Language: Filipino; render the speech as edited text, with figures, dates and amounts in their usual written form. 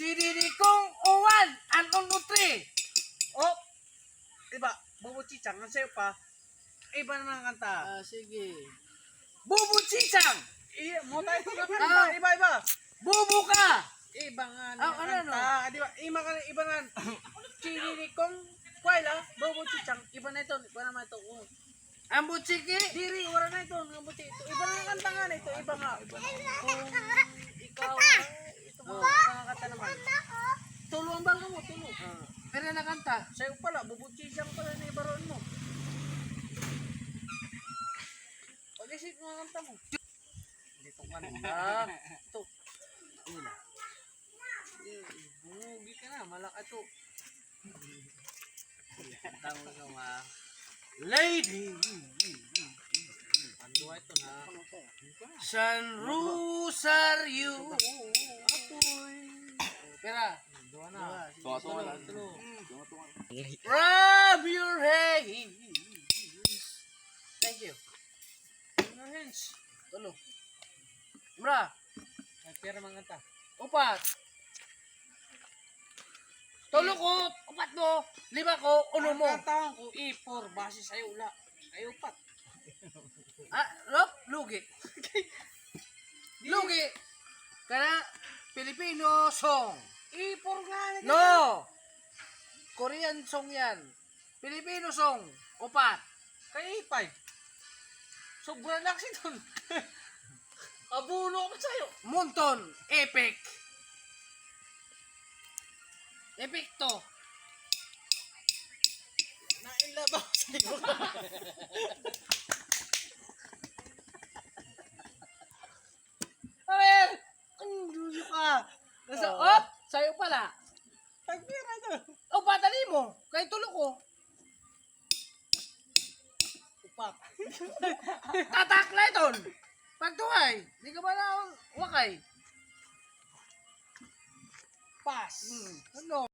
Siririkong uwan, anong nutri? Oh! Iba, Bobo Chichang, ang sayo pa. Iba naman ang kanta. Sige. Bubu Chichang! Mo tayo ito na kanta. Iba. Bubu ka! Iba nga Ah, ang ano, kanta. Di ba? Iba nga. Chirikong Kwaila, Bobo Chichang. Iba na ito. Iba naman ito. Ang butsiki? Diri, wala na ito. Ang buti ito. Iba na ang kanta nga na ito. Iba nga. Kung ikaw, ito mga kanta naman. Tulo ang bangga mo, tulo. Pero na kanta. Sa'yo pala, Bobo Chichang pala na ibaroon mo. Pag-isip mo ang kanta mo. Dito kanta. Ito. Una. Bumugi ka na, malaka ito. Kanta mo ikaw ha. Lady! Panduwa ito na. San Rosario. Pera. Panduwa na. Tunga-tunga lang. Tulo. Rub your hands. Thank you. Your hands. Tulo. Mra, May pera mga kanta. upat. Tulo ko, upat mo. Lima ko, uno mo. Ang katawang ko, E4, base sa'yo ula. Ay, upat. Ah, Rob, lugi. Lugi. Kana, Filipino song. E4 nga na. No! Korean song yan. Filipino song. Upat. Kay E5. Sobrang laksi dun. Abuno ko sa'yo. Monton. Epic. Epic to. Nainlaba ko sa'yo. Awer! Ang duyo ka. Nasa, oh, sa'yo pala. Tagpira dun. Oh, patali mo. Kay tulo ko. Upat. Tatakla iton. Pagtuhay. Di ka ba na wakay? Pass. Ano?